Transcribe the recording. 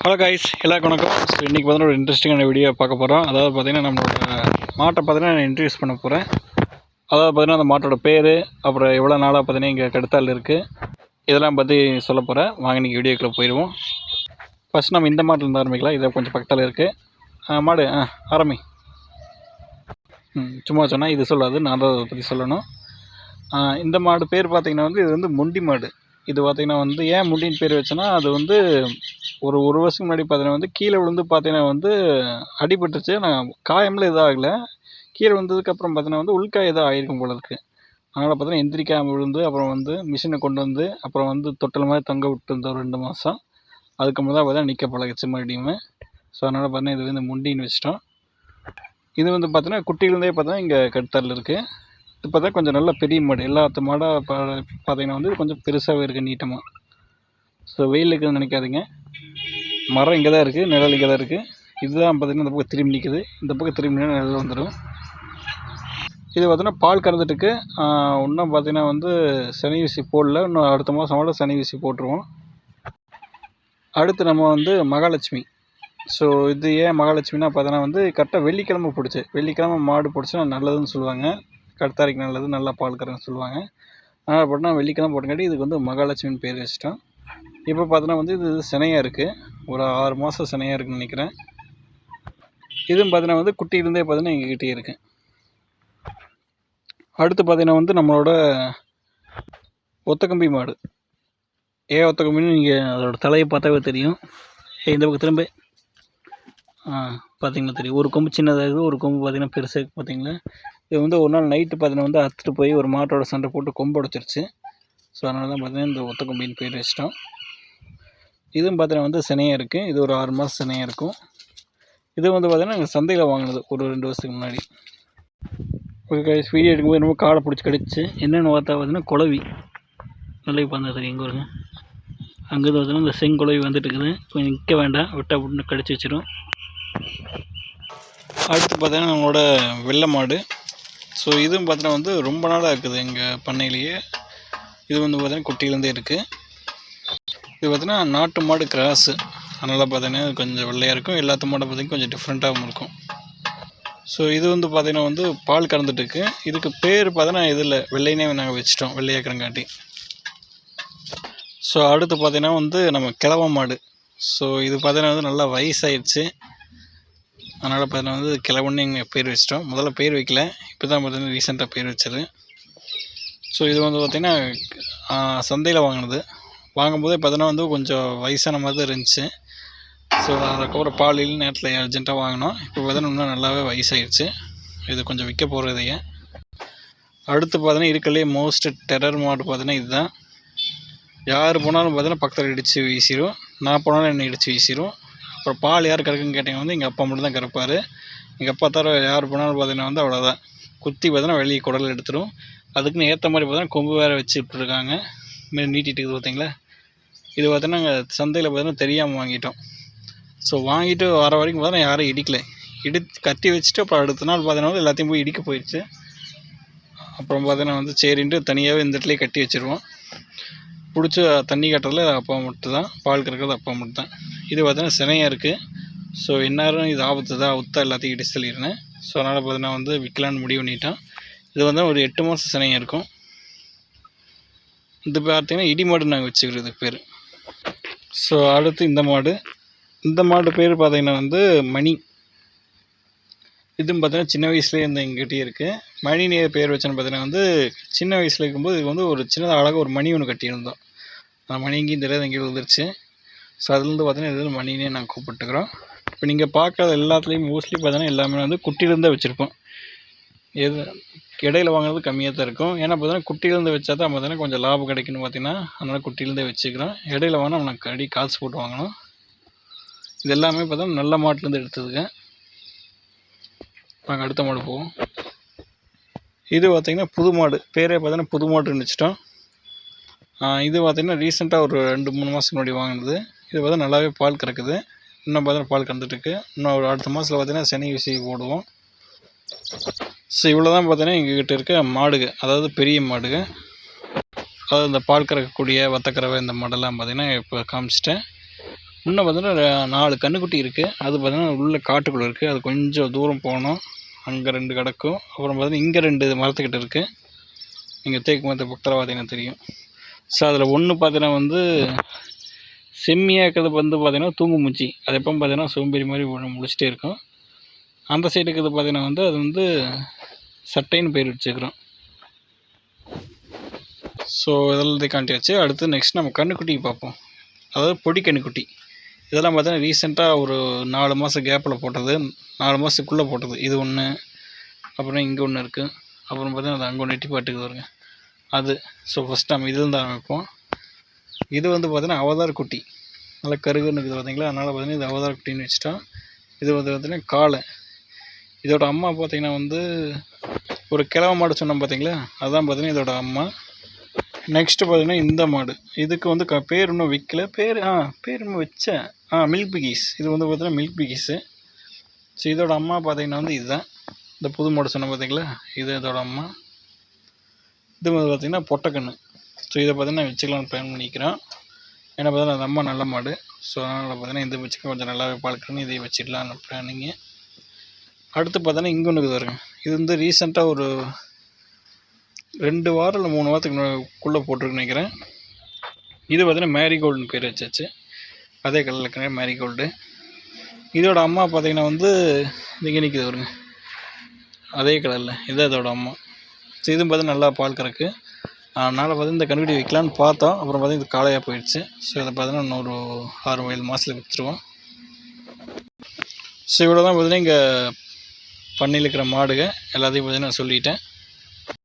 Hello guys, எல்லாருக்கும் வணக்கம். So இன்றைக்கி பார்த்தீங்கன்னா ஒரு இன்ட்ரெஸ்டிங்கான வீடியோ பார்க்க போகிறோம். அதாவது பார்த்திங்கன்னா நம்மளோட மாட்டை பார்த்தீங்கன்னா நான் இன்ட்ரடியூஸ் பண்ண போகிறேன். அதாவது பார்த்திங்கன்னா அந்த மாட்டோட பேர், அப்புறம் எவ்வளோ நாளாக பார்த்தீங்கன்னா இங்கே கடுத்தால் இருக்குது, இதெல்லாம் பற்றி சொல்ல போகிறேன். வாங்க இன்றைக்கி வீடியோக்குள்ளே போயிடுவோம். ஃபஸ்ட் நம்ம இந்த மாட்டிலேருந்து ஆரம்பிக்கலாம். இதை கொஞ்சம் பக்கத்தில் இருக்குது மாடு. ஆரம்பி. சும்மா சொன்னால் இது சொல்லாது, நான் தான் அதை பற்றி சொல்லணும். இந்த மாடு பேர் பார்த்திங்கன்னா இது வந்து முண்டி மாடு. இது பார்த்திங்கன்னா ஏன் முண்டின்னு பேர் வச்சேன்னா, அது ஒரு வருஷத்துக்கு முன்னாடி பார்த்தீங்கன்னா கீழே விழுந்து பார்த்தீங்கன்னா அடிபட்டுருச்சு. நான் காயம்லாம் எதுவும் ஆகலை. கீழே விழுந்ததுக்கப்புறம் பார்த்தீங்கன்னா உள்காயம் எதாவது ஆகிருக்கும் போல இருக்குது. அதனால் பார்த்தீங்கன்னா எந்திரிக்காமல் விழுந்து அப்புறம் மிஷினை கொண்டு வந்து அப்புறம் தொட்டில் மாதிரி தொங்க விட்டு இருந்தோம் ஒரு 2 மாதம். அதுக்கப்புறம் தான் பார்த்தீங்கன்னா நிற்க பழகிச்சு மறுபடியும். ஸோ அதனால் பார்த்தீங்கன்னா இது முண்டின்னு வச்சிட்டோம். இது பார்த்தீங்கன்னா குட்டியிலேருந்தே பார்த்தீங்கன்னா இங்கே கடுத்தாரில் இருக்குது. இது பார்த்தா கொஞ்சம் நல்ல பெரிய மாடு. எல்லாத்து மாடாக பார்த்தீங்கன்னா கொஞ்சம் பெருசாகவே இருக்குது, நீட்டமாக. ஸோ வெயில் இருக்குதுன்னு நினைக்காதீங்க. மரம் இங்கே தான் இருக்குது, நிழல் இங்கே தான் இருக்குது. இதுதான் பார்த்திங்கன்னா இந்த பக்கம் திரும்பி நிற்குது. இந்த பக்கம் திரும்பி நிழல் வந்துடும். இது பார்த்தீங்கன்னா பால் கறந்துட்டுருக்கு. இன்னும் பார்த்திங்கன்னா சனி ஊசி போடல. இன்னும் அடுத்த மாதமோட சனி ஊசி போட்டுருவோம். அடுத்து நம்ம மகாலட்சுமி. ஸோ இது ஏன் மகாலட்சுமினா பார்த்தோன்னா கரெக்டாக வெள்ளிக்கிழமை பிடிச்சி, வெள்ளிக்கிழமை மாடு பிடிச்சா நல்லதுன்னு சொல்லுவாங்க. கடுத்தாரிக்கு நல்லது, நல்லா பால் கறன்னு சொல்லுவாங்க. அதனால் போட்டால் வெள்ளிக்கிழமை போட்டங்காட்டி இதுக்கு மகாலட்சுமின்னு பேர் வச்சிட்டோம். இப்போ பார்த்தோன்னா இது சினையாக இருக்குது. ஒரு 6 மாதம் சினையாக இருக்குதுன்னு நினைக்கிறேன். இதுவும் பார்த்தீங்கன்னா குட்டியிலேருந்தே பார்த்தீங்கன்னா எங்ககிட்டே இருக்குது. அடுத்து பார்த்தீங்கன்னா நம்மளோட ஒத்தக்கம்பி மாடு. ஏன் ஒத்தக்கம்பின்னு நீங்கள் அதோடய தலையை பார்த்தாவே தெரியும். இந்த பக்கம் திரும்ப பார்த்தீங்கன்னா தெரியும். ஒரு கொம்பு சின்னதாக இருக்குது, ஒரு கொம்பு பார்த்தீங்கன்னா பெருசாக இருக்குது. பார்த்தீங்களா? இது ஒரு நாள் நைட்டு பார்த்தீங்கன்னா அறுத்துட்டு போய் ஒரு மாட்டோட சண்டை போட்டு கொம்பு உடைச்சிருச்சு. ஸோ அதனால தான் பார்த்தீங்கன்னா இந்த ஒத்தக்கம்பின்னு பேர் வச்சிட்டோம். இதுவும் பார்த்தீங்கன்னா சினையாக இருக்குது. இது ஒரு 6 மாதம் சினையாக இருக்கும். இது பார்த்தீங்கன்னா நாங்கள் சந்தையில் வாங்கினது ஒரு 2 வருஷத்துக்கு முன்னாடி. ஓகே, வீடியோ எடுக்கும்போது ரொம்ப காலை பிடிச்சி கடிச்சு. என்னென்னு பார்த்தீங்கன்னா குளவி. நல்லா பார்த்தா சரி எங்கே வருங்க, அங்கே பார்த்தீங்கன்னா இந்த செங்குளவி வந்துட்டு இருக்குது. கொஞ்சம் நிற்க வேண்டாம், விட்டால் விட்டு கடிச்சு வச்சிடும். அடுத்து பார்த்தீங்கன்னா நம்மளோட வெள்ளை மாடு. ஸோ இதுவும் பார்த்தீங்கன்னா ரொம்ப நாளாக இருக்குது எங்கள் பண்ணையிலேயே. இது பார்த்தீங்கன்னா குட்டியிலேருந்தே இருக்குது. இது பார்த்தீங்கன்னா நாட்டு மாடு கிராஸு. அதனால் பார்த்தீங்கன்னா கொஞ்சம் வெள்ளையாக இருக்கும். எல்லாத்து மாடை பார்த்தீங்கன்னா கொஞ்சம் டிஃப்ரெண்ட்டாகவும் இருக்கும். ஸோ இது பார்த்தீங்கன்னா பால் கறந்துட்டுருக்கு. இதுக்கு பேர் பார்த்தீங்கன்னா இதில் வெள்ளைனே நாங்கள் வச்சிட்டோம், வெள்ளையாக்கிறங்காட்டி. ஸோ அடுத்து பார்த்தீங்கன்னா நம்ம கிழவ மாடு. ஸோ இது பார்த்தீங்கன்னா நல்லா வயசாகிடுச்சு. அதனால் பார்த்தீங்கன்னா கிழவன்னு எங்கள் பேர் வச்சிட்டோம். முதல்ல பேர் வைக்கல, இப்போ தான் பார்த்தீங்கன்னா ரீசெண்டாக பேர் வச்சது. ஸோ இது பார்த்திங்கன்னா சந்தையில் வாங்கினது. வாங்கும்போதே பார்த்தீங்கன்னா கொஞ்சம் வயசான மாதிரி தான் இருந்துச்சு. ஸோ அதுக்கப்புறம் பால் இல்லை நேரத்தில் அர்ஜென்ட்டாக வாங்கினோம். இப்போ பார்த்தீங்கன்னா இன்னும் நல்லாவே வயசாகிடுச்சு. இது கொஞ்சம் விற்க போகிறதையே. அடுத்து பார்த்தீங்கன்னா இருக்கலே மோஸ்ட் டெரர் மாடு பார்த்தீங்கன்னா இதுதான். யார் போனாலும் பார்த்தீங்கன்னா பக்கத்தில் இடித்து வீசிடும். நான் போனாலும் என்னை இடித்து வீசிடும். அப்புறம் பால் யார் கறக்குன்னு கேட்டிங்கன்னா எங்கள் அப்பா மட்டும் தான் கறப்பார். எங்கள் அப்பா தவிர யார் போனாலும் பார்த்தீங்கன்னா அவ்வளோதான். குத்தி பார்த்தீங்கன்னா வெளியே குடல் எடுத்துடும். அதுக்குன்னு ஏற்ற மாதிரி பார்த்தீங்கன்னா கொம்பு வேறு வச்சு விட்டுருக்காங்க. இதுமாரி நீட்டிட்டு இருக்குது பார்த்தீங்களா. இது பார்த்தீங்கன்னா நாங்கள் சந்தையில் பார்த்தீங்கன்னா தெரியாமல் வாங்கிட்டோம். ஸோ வாங்கிட்டு வர வரைக்கும் பார்த்தீங்கன்னா யாரும் இடிக்கலை. கட்டி வச்சுட்டு அப்புறம் அடுத்த நாள் பார்த்தீங்கன்னா எல்லாத்தையும் போய் இடிக்க போயிடுச்சு. அப்புறம் பார்த்தீங்கன்னா சரின்ட்டு தனியாகவே இந்த இடத்துலேயே கட்டி வச்சுருவோம். பிடிச்சி தண்ணி கட்டுறதுல அப்பா மட்டும் தான், பால் கறக்கிறது அப்பா மட்டும் தான். இது பார்த்தீங்கன்னா சினையாக இருக்குது. ஸோ எந்நேரம் இது ஆபத்து தான், அவுத்தா எல்லாத்தையும் இடிச்சு தள்ளிடுறேன். ஸோ அதனால் பார்த்தீங்கன்னா விற்கலான்னு முடிவு பண்ணிட்டேன். இது ஒரு 8 மாதம் சினையாக இருக்கும். இது பார்த்தீங்கன்னா இடி மாடு நாங்கள் வச்சுக்கிறது பேர். ஸோ அடுத்து இந்த மாடு. இந்த மாடு பேர் பார்த்தீங்கன்னா மணி. இதுவும் பார்த்தீங்கன்னா சின்ன வயசுலேயே எங்ககிட்டயே இருக்குது. மணினே பேர் வச்சேன்னு பார்த்தீங்கன்னா சின்ன வயசில் இருக்கும்போது இது ஒரு சின்னதாக அழகாக ஒரு மணி ஒன்று கட்டியிருந்தோம். அந்த மணி எங்கேயும் தெரியாது, எங்கேயும் விழுந்துருச்சு. ஸோ அதுலேருந்து பார்த்தீங்கன்னா இது மணினே நாங்கள் கூப்பிட்டுக்கிறோம். இப்போ நீங்கள் பார்க்காத எல்லாத்துலேயும் மோஸ்ட்லி பார்த்தீங்கன்னா எல்லாமே குட்டியிலேருந்தே வச்சுருப்போம். எது இடையில வாங்குறது கம்மியாக தான் இருக்கும். ஏன்னா பார்த்தீங்கன்னா குட்டியிலேருந்து வச்சா தான் பார்த்தீங்கன்னா கொஞ்சம் லாபம் கிடைக்குன்னு பார்த்தீங்கன்னா அதனால் குட்டியிலேருந்தே வச்சுக்கிறோம். இடையில வாங்கினா நமக்கு காசு போட்டு வாங்கணும். இது எல்லாமே பார்த்தோன்னா நல்ல மாட்டிலேருந்து எடுத்ததுங்க. நாங்கள் அடுத்த மாடு போவோம். இது பார்த்திங்கன்னா புது மாடு. பேரே பார்த்தீங்கன்னா புது மாடுன்னு வச்சுட்டோம். இது பார்த்திங்கன்னா ரீசெண்டாக ஒரு 2-3 மாதத்துக்கு முன்னாடி வாங்கினது. இது பார்த்தா நல்லாவே பால் கறக்குது. இன்னும் பார்த்தீங்கன்னா பால் கறந்துட்டுருக்கு. இன்னும் ஒரு அடுத்த மாதத்தில் பார்த்தீங்கன்னா சனி ஊசி போடுவோம். ஸோ இவ்வளோ தான் பார்த்தீங்கன்னா எங்ககிட்ட இருக்க மாடுக, அதாவது பெரிய மாடுக. அதாவது இந்த பால் கறக்கக்கூடிய வத்தக்கறவை இந்த மாடெல்லாம் பார்த்தீங்கன்னா இப்போ காமிச்சிட்டேன். இன்னும் பார்த்தீங்கன்னா 4 கன்றுக்குட்டி இருக்குது. அது பார்த்தீங்கன்னா உள்ள காட்டுக்குள்ளே இருக்குது. அது கொஞ்சம் தூரம் போகணும். அங்கே 2 கிடக்கும். அப்புறம் பார்த்தீங்கன்னா இங்கே 2 மரத்துக்கிட்ட இருக்குது. நீங்கள் தேக்கு மரத்தை பக்கத்தில் பார்த்தீங்கன்னா தெரியும். ஸோ அதில் ஒன்று பார்த்தீங்கன்னா வந்து செம்மியாக இருக்கிறது வந்து பார்த்தீங்கன்னா தூங்கு மூச்சி. அது எப்போ பார்த்தீங்கன்னா சோம்பேறி மாதிரி முடிச்சுட்டே இருக்கும். அந்த சைடு இருக்கிறது பார்த்தீங்கன்னா வந்து அது வந்து சட்டைன்னு பேர் வச்சுக்கிறோம். ஸோ இதெல்லாம் காட்டியாச்சு. அடுத்து நெக்ஸ்ட் நம்ம கன்றுக்குட்டிக்கு பார்ப்போம். அதாவது பொடி கன்றுக்குட்டி. இதெல்லாம் பார்த்தீங்கன்னா ரீசெண்டாக ஒரு 4 மாதம் கேப்பில் போட்டது, 4 மாதத்துக்குள்ளே போட்டது. இது ஒன்று, அப்புறம் இங்கே ஒன்று இருக்குது. அப்புறம் பார்த்தீங்கன்னா அது அங்கே ஒன்று எட்டி பாட்டுக்கு வருங்க அது. ஸோ ஃபஸ்ட் நம்ம இதில் தான் ஆரம்பிப்போம். இது வந்து பார்த்தீங்கன்னா அவதார் குட்டி. நல்லா கருகுன்னு இருக்குது பார்த்தீங்களா. அதனால் பார்த்தீங்கன்னா இது அவதார் குட்டின்னு வச்சுட்டோம். இது வந்து பார்த்தீங்கன்னா காளை. இதோட அம்மா பார்த்தீங்கன்னா வந்து ஒரு கிழவ மாடு சொன்னோம் பார்த்தீங்களா, அதுதான் பார்த்தீங்கன்னா இதோட அம்மா. நெக்ஸ்ட்டு பார்த்தீங்கன்னா இந்த மாடு. இதுக்கு வந்து பேர் இன்னும் வைக்கல. பேர் இன்னும் வச்சேன். மில்க் பிகிஸ். இது வந்து பார்த்தீங்கன்னா மில்க் பிகிஸு. ஸோ இதோட அம்மா பார்த்தீங்கன்னா வந்து இதுதான். இந்த புது மாடு சொன்னோம் பார்த்தீங்களா, இது இதோட அம்மா. இது வந்து பார்த்தீங்கன்னா பொட்டைக்கன்று. ஸோ இதை பார்த்தீங்கன்னா வச்சுக்கலாம்னு பிளான் பண்ணிக்கிறோம். ஏன்னா பார்த்தீங்கன்னா அந்த அம்மா நல்ல மாடு. ஸோ அதனால் பார்த்தீங்கன்னா இந்த வச்சுக்க கொஞ்சம் நல்லாவே பால்க்கணும். இதை வச்சிடலான்னு பிளானிங்க. அடுத்து பார்த்தோன்னா இங்கே ஒன்று வருங்க. இது வந்து ரீசெண்டாக ஒரு 2 வாரம் இல்லை 3 வாரத்துக்குள்ளே போட்டிருக்குன்னு நினைக்கிறேன். இது பார்த்தீங்கன்னா மேரிகோல்டுன்னு பேர் வச்சாச்சு. அதே கலரில் இருக்கிற மேரிகோல்டு. இதோட அம்மா பார்த்தீங்கன்னா வந்து இங்கே நிற்கிது வருங்க, அதே கலரில். இதுதான் இதோட அம்மா. ஸோ இதுவும் பார்த்தீங்கன்னா நல்லா பால் கறக்கு. அதனால் பார்த்தீங்கன்னா இந்த கன்றுக்குட்டி வைக்கலான்னு பார்த்தோம். அப்புறம் பார்த்தீங்கன்னா இது காளையாக போயிடுச்சு. ஸோ இதை பார்த்தீங்கன்னா இன்னொரு 6-7 மாதத்தில் விற்றுருவோம். ஸோ இவ்வளோ தான் பார்த்தீங்கன்னா இங்கே பண்ணையில் இருக்கிற மாடுங்க எல்லாத்தையும் பார்த்தீங்கன்னா நான் சொல்லிட்டேன்.